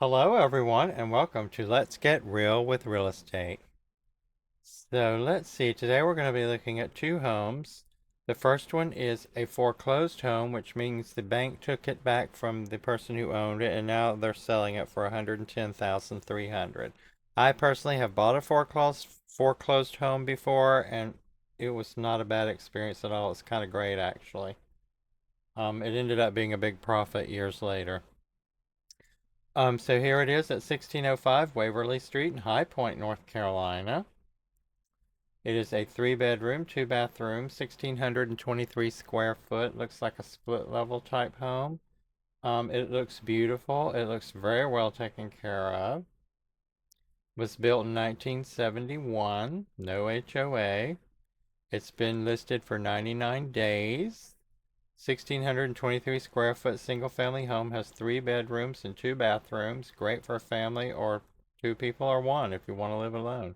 Hello, everyone, and welcome to Let's Get Real with Real Estate. So let's see, today we're going to be looking at two homes. The first one is a foreclosed home, which means the bank took it back from the person who owned it, and now they're selling it for $110,300. I personally have bought a foreclosed home before, and it was not a bad experience at all. It's kind of great, actually. It ended up being a big profit years later. So here it is at 1605 Waverly Street in High Point, North Carolina. It is a three-bedroom, two-bathroom, 1,623 square foot. Looks like a split-level type home. It looks beautiful. It looks very well taken care of. Was built in 1971. No HOA. It's been listed for 99 days. 1,623 square foot single family home has three bedrooms and two bathrooms. Great for a family or two people or one if you want to live alone.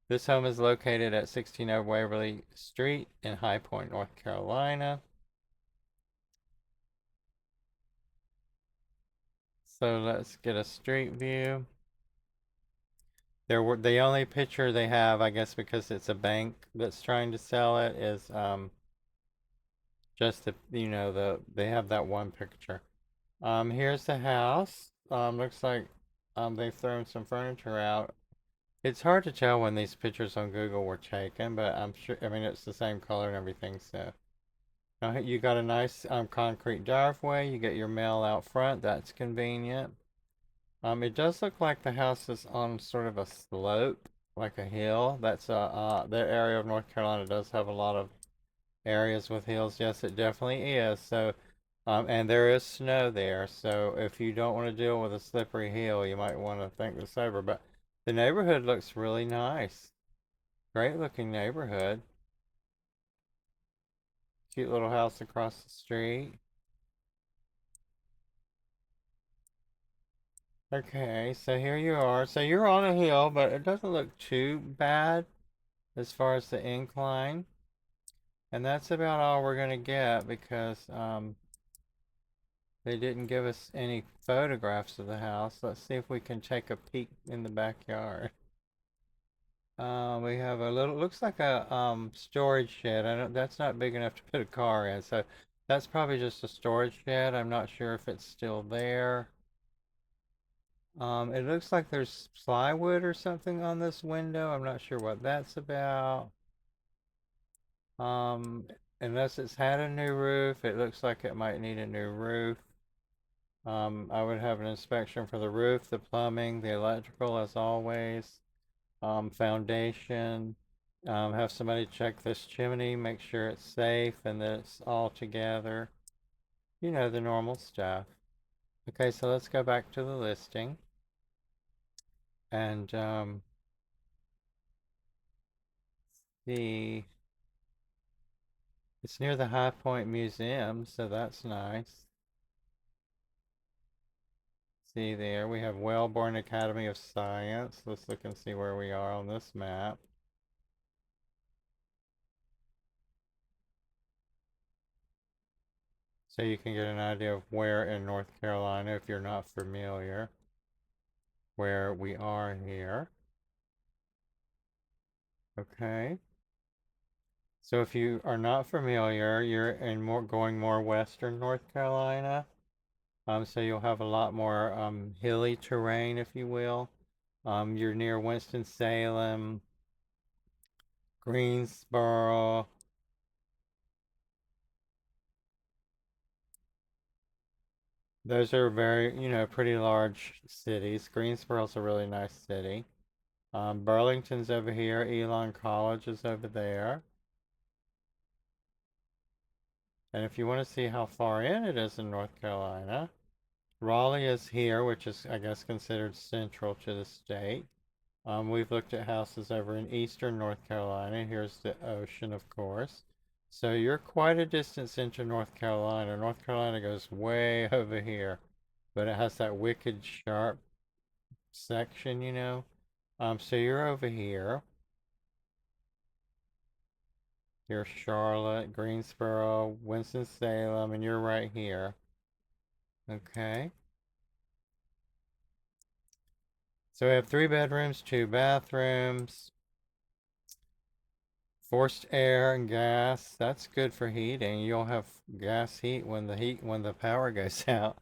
This home is located at 1600 Waverly Street in High Point, North Carolina. So let's get a street view. The only picture they have, I guess because it's a bank that's trying to sell it, is just they have that one picture. Here's the house. Looks like they've thrown some furniture out. It's hard to tell when these pictures on Google were taken, but I'm sure, I mean, it's the same color and everything, so. You got a nice concrete driveway. You get your mail out front. That's convenient. It does look like the house is on sort of a slope, like a hill. That area of North Carolina does have a lot of areas with hills. Yes, it definitely is. So, and there is snow there. So if you don't want to deal with a slippery hill, you might want to think this over. But the neighborhood looks really nice. Great looking neighborhood. Cute little house across the street. Okay, so here you are. So you're on a hill, but it doesn't look too bad as far as the incline. And that's about all we're going to get because they didn't give us any photographs of the house. Let's see if we can take a peek in the backyard. We have a little, looks like a storage shed. I don't, that's not big enough to put a car in, so that's probably just a storage shed. I'm not sure if it's still there. It looks like there's plywood or something on this window. I'm not sure what that's about. Um, Unless it's had a new roof, it looks like it might need a new roof. I would have an inspection for the roof, the plumbing, the electrical as always, foundation. Have somebody check this chimney, make sure it's safe and that it's all together. You know, the normal stuff. Okay, so let's go back to the listing. And the it's near the High Point Museum, so that's nice. See there, we have Wellborn Academy of Science. Let's look and see where we are on this map. So you can get an idea of where in North Carolina, if you're not familiar, where we are here. Okay. So if you are not familiar, you're in going more western North Carolina. So you'll have a lot more hilly terrain, if you will. You're near Winston-Salem, Greensboro. Those are very, pretty large cities. Greensboro's a really nice city. Burlington's over here. Elon College is over there. And if you want to see how far in it is in North Carolina, Raleigh is here, which is, I guess, considered central to the state. We've looked at houses over in eastern North Carolina. Here's the ocean, of course. So you're quite a distance into North Carolina. North Carolina goes way over here, but it has that wicked sharp section, So you're over here. You're Charlotte, Greensboro, Winston-Salem, and you're right here. Okay. So we have 3 bedrooms, 2 bathrooms, forced air and gas. That's good for heating. You'll have gas heat when the power goes out.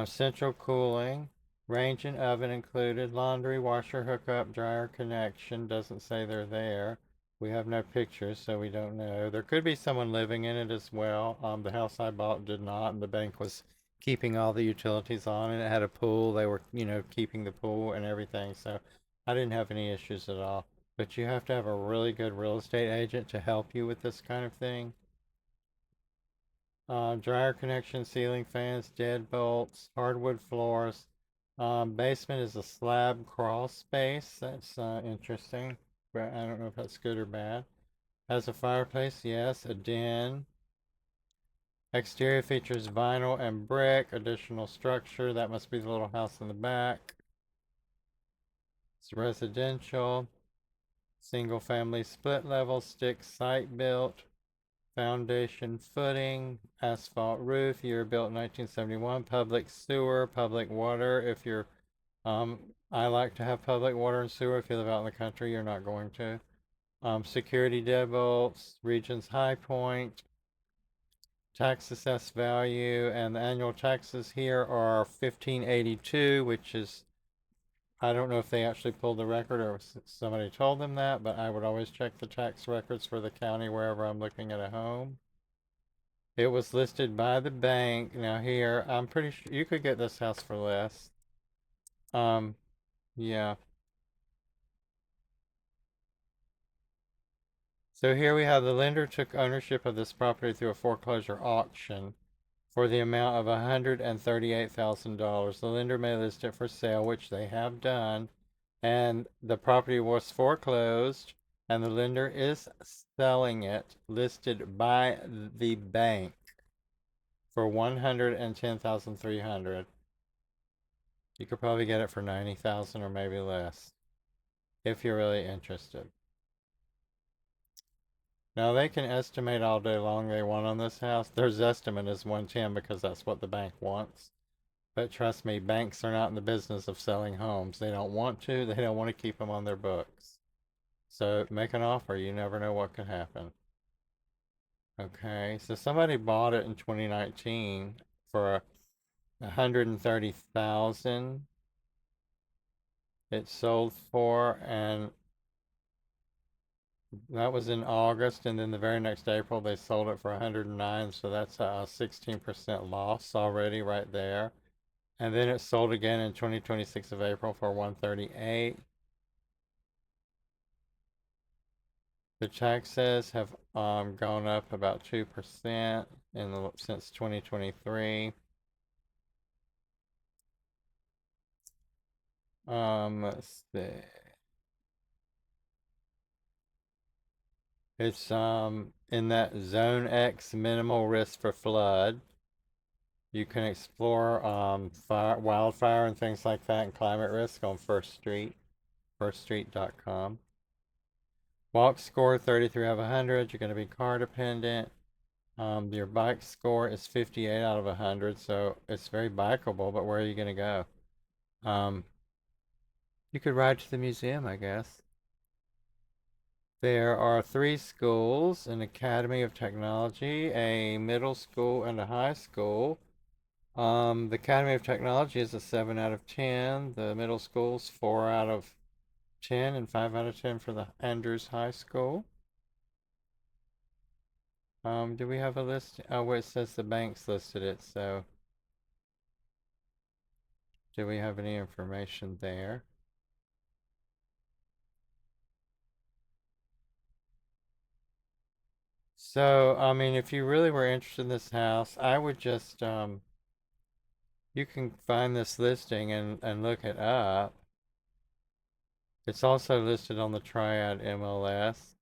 Central cooling, range and oven included. Laundry, washer hookup, dryer connection. Doesn't say they're there. We have no pictures, so we don't know. There could be someone living in it as well. The house I bought did not, and the bank was keeping all the utilities on, and it had a pool. They were, keeping the pool and everything, so I didn't have any issues at all. But you have to have a really good real estate agent to help you with this kind of thing. Dryer connection, ceiling fans, deadbolts, hardwood floors. Basement is a slab crawl space. That's interesting, but I don't know if that's good or bad. Has a fireplace, yes. A den. Exterior features vinyl and brick. Additional structure. That must be the little house in the back. It's residential. Single family split level, stick site built. Foundation footing, asphalt roof, year built 1971, public sewer, public water. If you're, I like to have public water and sewer. If you live out in the country, you're not going to. Security deadbolts, region's high point, tax assessed value, and the annual taxes here are 1582, which is, I don't know if they actually pulled the record or somebody told them that, but I would always check the tax records for the county wherever I'm looking at a home. It was listed by the bank. Now here, I'm pretty sure you could get this house for less. Um, yeah. So here we have the lender took ownership of this property through a foreclosure auction for the amount of $138,000. The lender may list it for sale, which they have done, and the property was foreclosed, and the lender is selling it, listed by the bank for 110,300. You could probably get it for 90,000 or maybe less if you're really interested. Now they can estimate all day long they want on this house. Their estimate is 110 because that's what the bank wants. But trust me, banks are not in the business of selling homes. They don't want to. They don't want to keep them on their books. So make an offer. You never know what could happen. Okay, so somebody bought it in 2019 for 130,000. It sold for, and that was in August, and then the very next April they sold it for 109, so that's a 16% loss already right there. And then it sold again in 2026 of April for 138. The taxes have gone up about 2% since 2023. Let's see. It's in that Zone X minimal risk for flood. You can explore wildfire and things like that and climate risk on First Street, firststreet.com. Walk score 33 out of 100. You're going to be car dependent. Your bike score is 58 out of 100, so it's very bikeable, but where are you going to go? You could ride to the museum, I guess. There are 3 schools, an Academy of Technology, a middle school, and a high school. The Academy of Technology is a 7 out of 10. The middle school's 4 out of 10 and 5 out of 10 for the Andrews High School. Do we have a list? Oh, where it says the banks listed it, so do we have any information there? So, I mean, if you really were interested in this house, I would just, you can find this listing and look it up. It's also listed on the Triad MLS.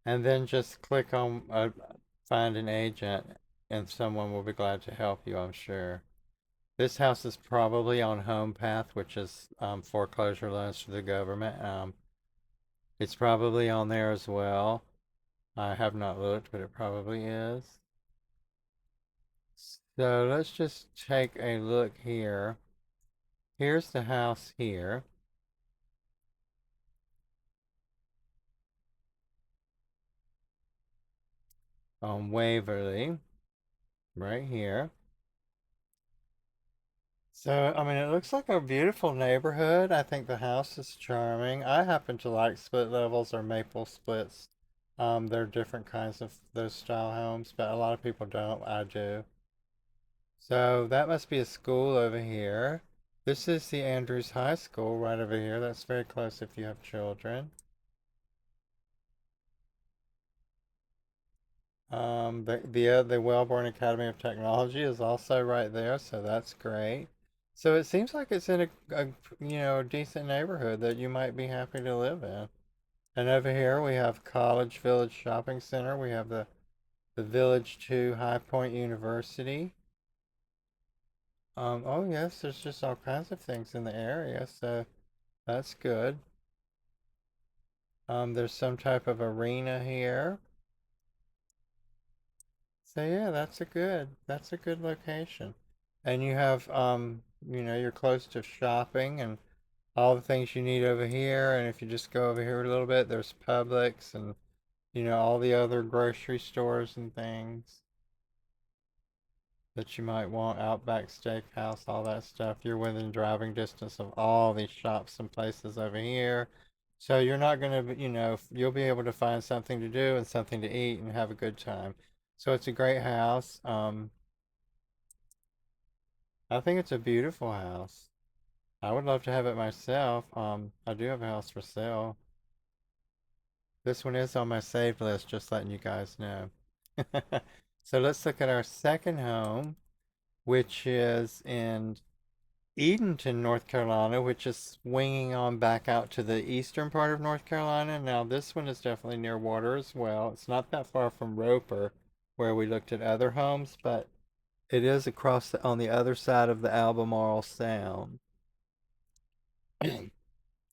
And then just click on find an agent and someone will be glad to help you, I'm sure. This house is probably on Home Path, which is foreclosure loans to the government. It's probably on there as well. I have not looked, but it probably is. So let's just take a look here. Here's the house here. on Waverly, right here. So, I mean, it looks like a beautiful neighborhood. I think the house is charming. I happen to like split levels or maple splits. There are different kinds of those style homes, but a lot of people don't. I do. So that must be a school over here. This is the Andrews High School right over here. That's very close if you have children. The Wellborn Academy of Technology is also right there, so that's great. So it seems like it's in a decent neighborhood that you might be happy to live in. And over here we have College Village Shopping Center. We have the Village 2 High Point University. Oh yes, there's just all kinds of things in the area, so that's good. There's some type of arena here. So yeah, that's a good location. And you have you're close to shopping and all the things you need over here. And if you just go over here a little bit, there's Publix and all the other grocery stores and things that you might want, Outback Steakhouse, all that stuff. You're within driving distance of all these shops and places over here. So you're not going to, you'll be able to find something to do and something to eat and have a good time. So it's a great house. I think it's a beautiful house. I would love to have it myself. I do have a house for sale. This one is on my saved list, just letting you guys know. So let's look at our second home, which is in Edenton, North Carolina, which is swinging on back out to the eastern part of North Carolina. Now, this one is definitely near water as well. It's not that far from Roper, where we looked at other homes, but it is on the other side of the Albemarle Sound. And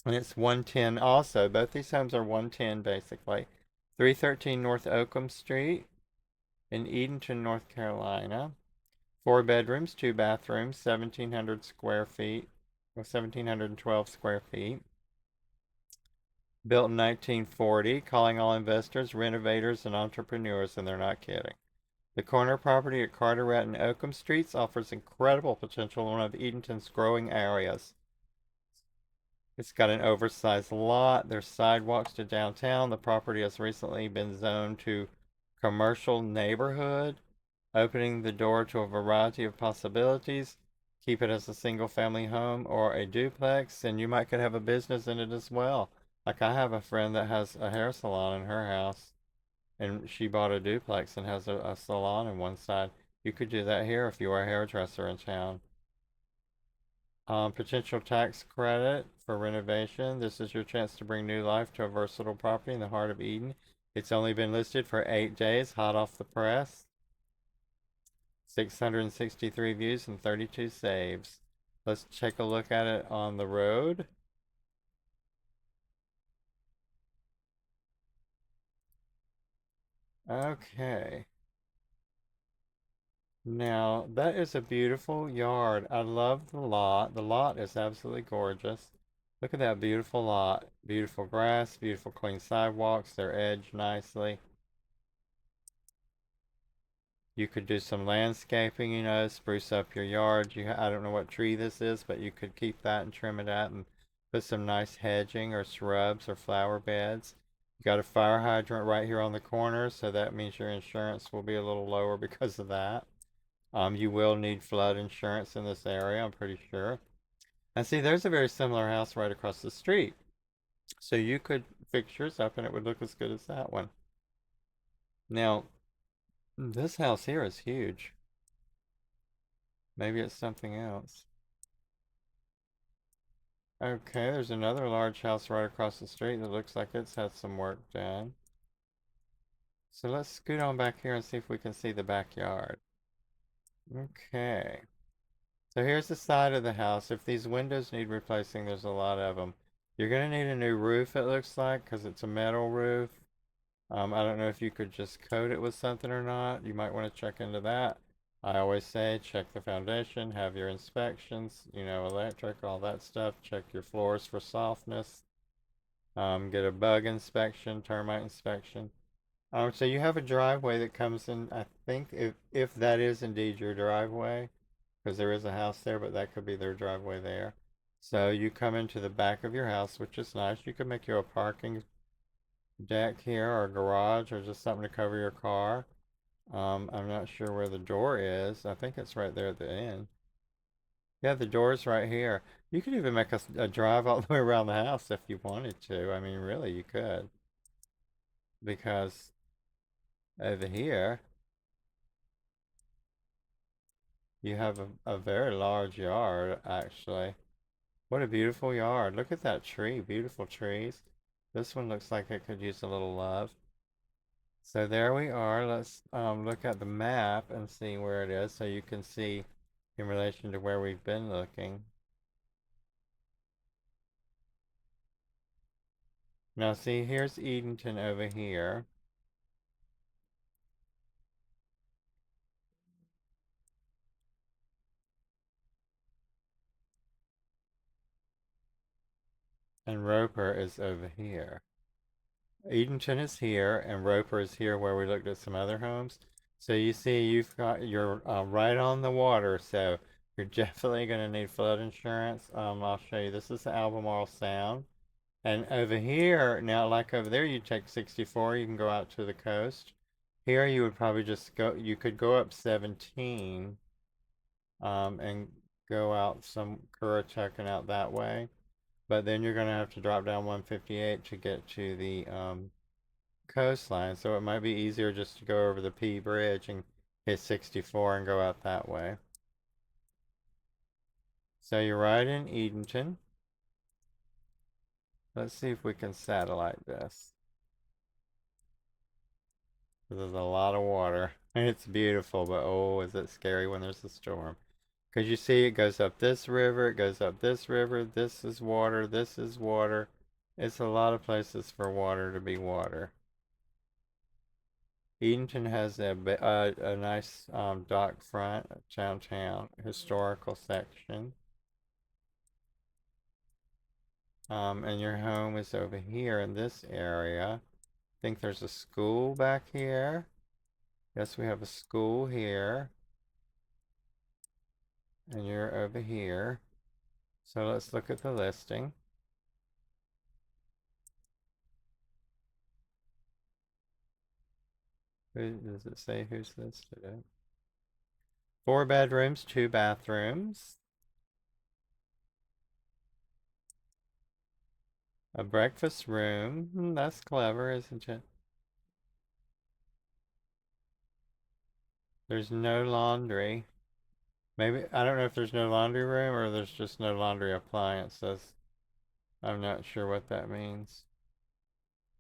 it's 110 also. Both these homes are 110 basically. 313 North Oakham Street in Edenton, North Carolina. 4 bedrooms, 2 bathrooms, 1,700 square feet, or 1,712 square feet. Built in 1940, calling all investors, renovators, and entrepreneurs, and they're not kidding. The corner property at Carteret and Oakham Streets offers incredible potential in one of Edenton's growing areas. It's got an oversized lot. There's sidewalks to downtown. The property has recently been zoned to commercial neighborhood, opening the door to a variety of possibilities. Keep it as a single family home or a duplex, and you might could have a business in it as well. Like I have a friend that has a hair salon in her house, and she bought a duplex and has a salon on one side. You could do that here if you are a hairdresser in town. Potential tax credit for renovation. This is your chance to bring new life to a versatile property in the heart of Eden. It's only been listed for 8 days, hot off the press. 663 views and 32 saves. Let's take a look at it on the road. Okay. Now, that is a beautiful yard. I love the lot. The lot is absolutely gorgeous. Look at that beautiful lot. Beautiful grass, beautiful clean sidewalks. They're edged nicely. You could do some landscaping, spruce up your yard. I don't know what tree this is, but you could keep that and trim it out and put some nice hedging or shrubs or flower beds. You got a fire hydrant right here on the corner, so that means your insurance will be a little lower because of that. You will need flood insurance in this area, I'm pretty sure. And see, there's a very similar house right across the street. So you could fix yours up and it would look as good as that one. Now, this house here is huge. Maybe it's something else. Okay, there's another large house right across the street that looks like it's had some work done. So let's scoot on back here and see if we can see the backyard. Okay. So here's the side of the house. If these windows need replacing, there's a lot of them. You're going to need a new roof, it looks like, because it's a metal roof. I don't know if you could just coat it with something or not. You might want to check into that. I always say check the foundation, have your inspections, electric, all that stuff. Check your floors for softness. Get a bug inspection, termite inspection. So you have a driveway that comes in, I think, if that is indeed your driveway, because there is a house there, but that could be their driveway there. So you come into the back of your house, which is nice. You could make you a parking deck here or a garage or just something to cover your car. I'm not sure where the door is. I think it's right there at the end. Yeah, the door's right here. You could even make a drive all the way around the house if you wanted to. I mean, really, you could. Because over here, you have a very large yard, actually. What a beautiful yard. Look at that tree. Beautiful trees. This one looks like it could use a little love. So there we are. Let's look at the map and see where it is so you can see in relation to where we've been looking. Now see, here's Edenton over here. And Roper is over here. Edenton is here, and Roper is here where we looked at some other homes. So you see, you're right on the water, so you're definitely going to need flood insurance. I'll show you. This is the Albemarle Sound, and over here now, like over there, you take 64. You can go out to the coast. Here, you would probably just go. You could go up 17, and go out some Currituck and out that way. But then you're going to have to drop down 158 to get to the coastline, so it might be easier just to go over the P Bridge and hit 64 and go out that way. So you're right in Edenton. Let's see if we can satellite this. There's a lot of water. It's beautiful, but oh, is it scary when there's a storm. Because you see it goes up this river, it goes up this river, this is water, this is water. It's a lot of places for water to be water. Edenton has a nice dock front, downtown historical section. And your home is over here in this area. I think there's a school back here. Yes, we have a school here. And you're over here. So let's look at the listing. Who does it say who's listed? 4 bedrooms, 2 bathrooms. A breakfast room. That's clever, isn't it? There's no laundry. Maybe, I don't know if there's no laundry room or there's just no laundry appliances. I'm not sure what that means.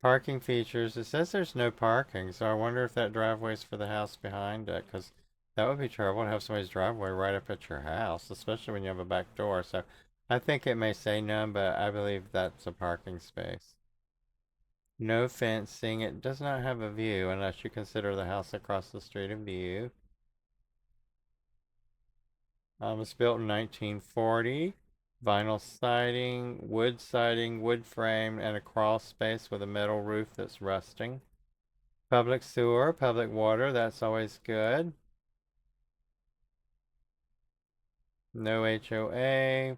Parking features. It says there's no parking, so I wonder if that driveway's for the house behind it, because that would be terrible to have somebody's driveway right up at your house, especially when you have a back door. So I think it may say none, but I believe that's a parking space. No fencing. It does not have a view unless you consider the house across the street a view. It's built in 1940. Vinyl siding, wood frame, and a crawl space with a metal roof that's rusting. Public sewer, public water, that's always good. No HOA.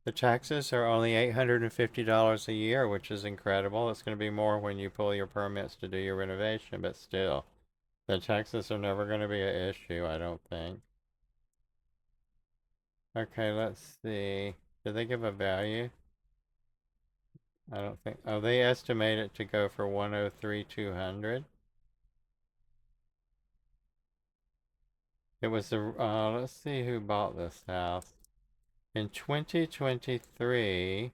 The taxes are only $850 a year, which is incredible. It's going to be more when you pull your permits to do your renovation, but still, the taxes are never going to be an issue, I don't think. Okay, let's see. Did they give a value? I don't think. Oh, they estimate it to go for 103,200. It was the let's see who bought this house. In 2023,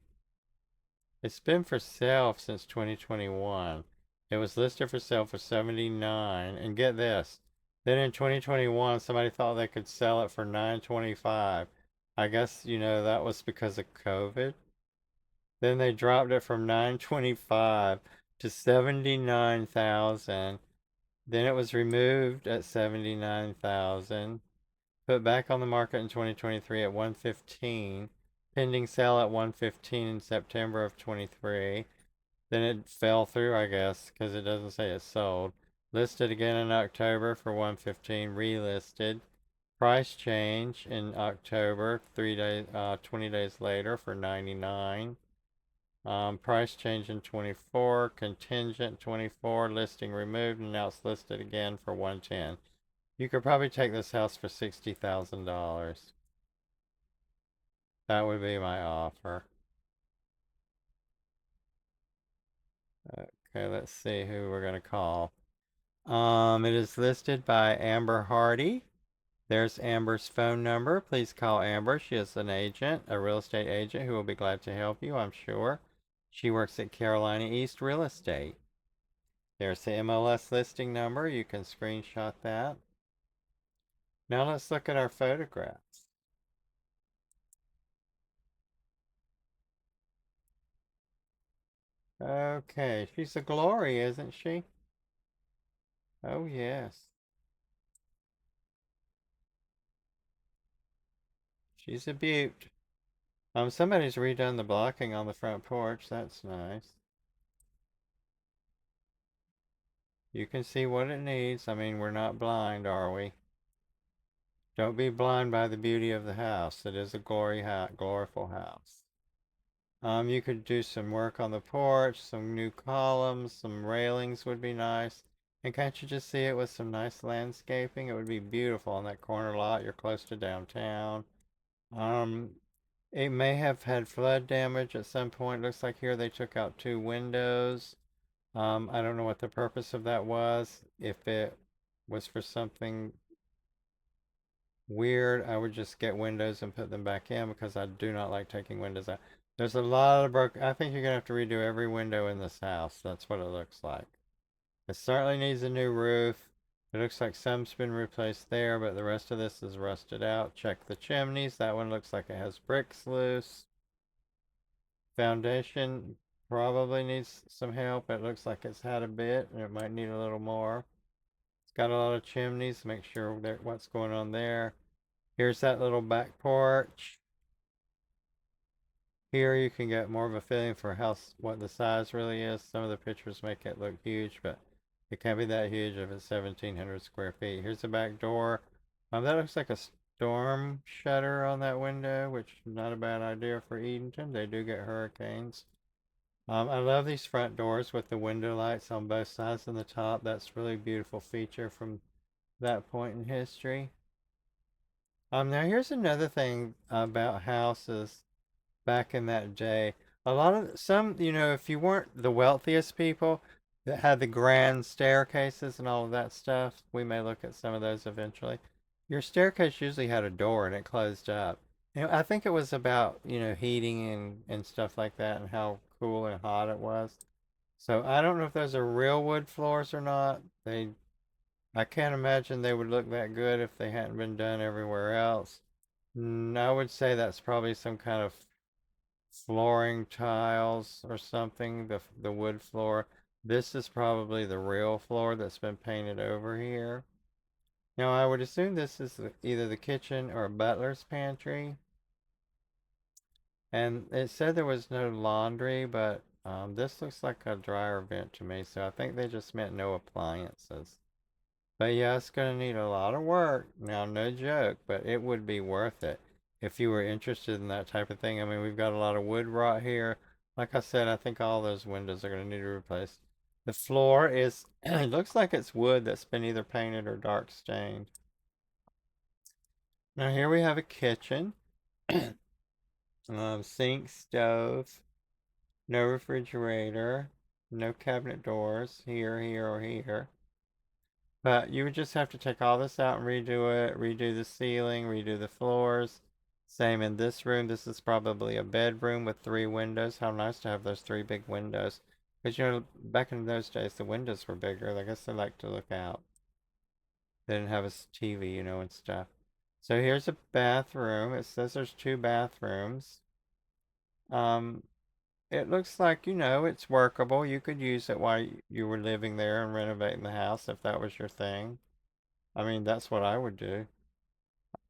it's been for sale since 2021. It was listed for sale for 79, and get this. Then in 2021, somebody thought they could sell it for 925. I guess, that was because of COVID. Then they dropped it from 925 to 79,000. Then it was removed at 79,000. Put back on the market in 2023 at 115. Pending sale at 115 in September of 23. Then it fell through, I guess, because it doesn't say it's sold. Listed again in October for 115. Relisted. Price change in October, 3 days, 20 days later for 99. Price change in 24. Contingent 24. Listing removed, and now it's listed again for 110. You could probably take this house for $60,000. That would be my offer. Okay, let's see who we're gonna call. It is listed by Amber Hardy. There's Amber's phone number. Please call Amber. She is an agent, a real estate agent who will be glad to help you, I'm sure. She works at Carolina East Real Estate. There's the MLS listing number. You can screenshot that. Now let's look at our photographs. Okay, she's a glory, isn't she? Oh, yes. She's a beaut. Somebody's redone the blocking on the front porch. That's nice. You can see what it needs. I mean, we're not blind, are we? Don't be blind by the beauty of the house. It is a gloriful house. You could do some work on the porch, some new columns, some railings would be nice. And can't you just see it with some nice landscaping? It would be beautiful on that corner lot. You're close to downtown. Um, it may have had flood damage at some point. Looks like here they took out two windows. I don't know what the purpose of that was. If it was for something weird, I would just get windows and put them back in because I do not like taking windows out. There's a lot of broken. I think you're gonna have to redo every window in this house. That's what it looks like. It certainly needs a new roof. It looks like some's been replaced there, but the rest of this is rusted out. Check the chimneys. That one looks like it has bricks loose. Foundation probably needs some help. It looks like it's had a bit and it might need a little more. It's got a lot of chimneys. Make sure what's going on there. Here's that little back porch. Here you can get more of a feeling for what the size really is. Some of the pictures make it look huge, but it can't be that huge if it's 1,700 square feet. Here's the back door. That looks like a storm shutter on that window, which is not a bad idea for Edenton. They do get hurricanes. I love these front doors with the window lights on both sides and the top. That's really beautiful feature from that point in history. Now here's another thing about houses back in that day. A lot of if you weren't the wealthiest people that had the grand staircases and all of that stuff, we may look at some of those eventually. Your staircase usually had a door and it closed up. I think it was about, heating and stuff like that and how cool and hot it was. So I don't know if those are real wood floors or not. I can't imagine they would look that good if they hadn't been done everywhere else. I would say that's probably some kind of flooring tiles or something, the wood floor. This is probably the real floor that's been painted over here. Now, I would assume this is either the kitchen or a butler's pantry. And it said there was no laundry, but this looks like a dryer vent to me, so I think they just meant no appliances. But yeah, it's going to need a lot of work. Now, no joke, but it would be worth it if you were interested in that type of thing. I mean, we've got a lot of wood rot here. Like I said, I think all those windows are going to need to be replaced. The floor is, it looks like it's wood that's been either painted or dark stained. Now, here we have a kitchen, sink, stove, no refrigerator, no cabinet doors here, here, or here. But you would just have to take all this out and redo it, redo the ceiling, redo the floors. Same in this room. This is probably a bedroom with three windows. How nice to have those three big windows. Because, back in those days, the windows were bigger. I guess they like to look out. They didn't have a TV, and stuff. So here's a bathroom. It says there's two bathrooms. Um, it looks like, it's workable. You could use it while you were living there and renovating the house if that was your thing. I mean, that's what I would do.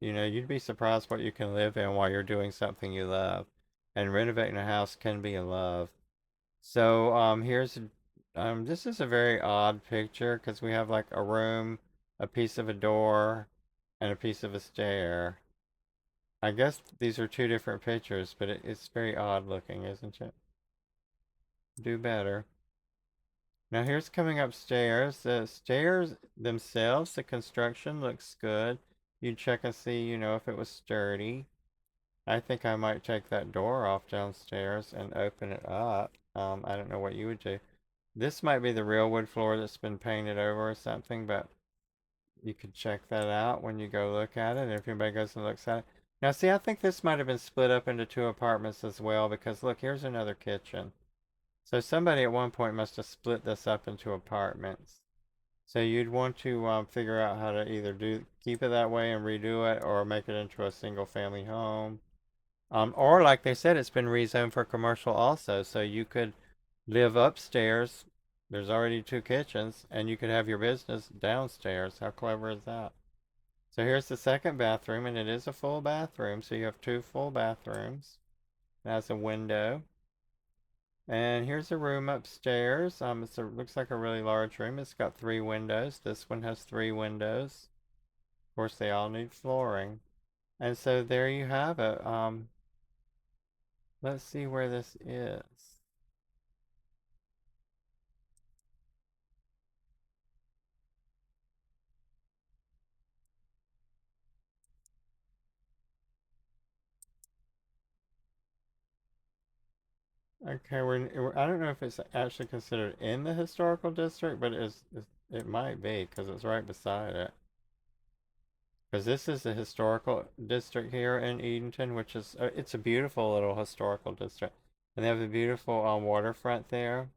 You'd be surprised what you can live in while you're doing something you love. And renovating a house can be a love. So this is a very odd picture because we have like a room, a piece of a door, and a piece of a stair. I guess these are two different pictures, but it's very odd looking, isn't it? Do better. Now here's coming upstairs. The stairs themselves, the construction looks good. You check and see, if it was sturdy. I think I might take that door off downstairs and open it up. I don't know what you would do. This might be the real wood floor that's been painted over or something, but you could check that out when you go look at it. If anybody goes and looks at it. Now, see, I think this might have been split up into two apartments as well because look, here's another kitchen. So somebody at one point must have split this up into apartments. So you'd want to figure out how to either keep it that way and redo it, or make it into a single family home. Or like they said, it's been rezoned for commercial also, so you could live upstairs. There's already two kitchens, and you could have your business downstairs. How clever is that? So here's the second bathroom, and it is a full bathroom, so you have two full bathrooms. It has a window. And here's a room upstairs. It looks like a really large room. It's got three windows. This one has three windows. Of course, they all need flooring. And so there you have it. Let's see where this is. Okay, I don't know if it's actually considered in the historical district, but it might be because it's right beside it. Because this is the historical district here in Edenton, which is it's a beautiful little historical district, and they have a beautiful waterfront there.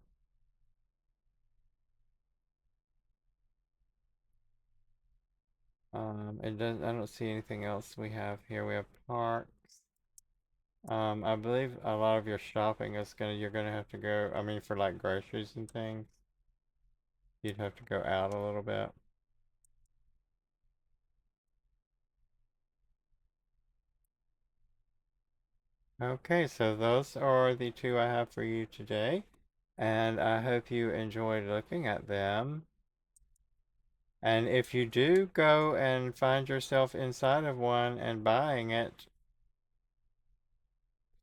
It does. I don't see anything else we have here. We have parks. I believe a lot of your shopping is you're gonna have to go. I mean, for like groceries and things, you'd have to go out a little bit. Okay, so those are the two I have for you today, and I hope you enjoyed looking at them. And if you do go and find yourself inside of one and buying it,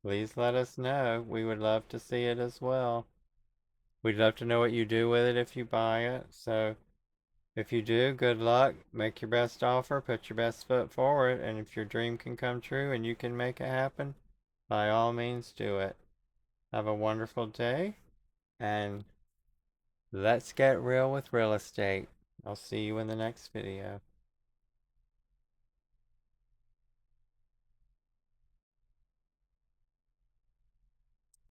please let us know. We would love to see it as well. We'd love to know what you do with it if you buy it. So if you do, good luck. Make your best offer, put your best foot forward, and if your dream can come true and you can make it happen, by all means do it. Have a wonderful day, and let's get real with real estate. I'll see you in the next video.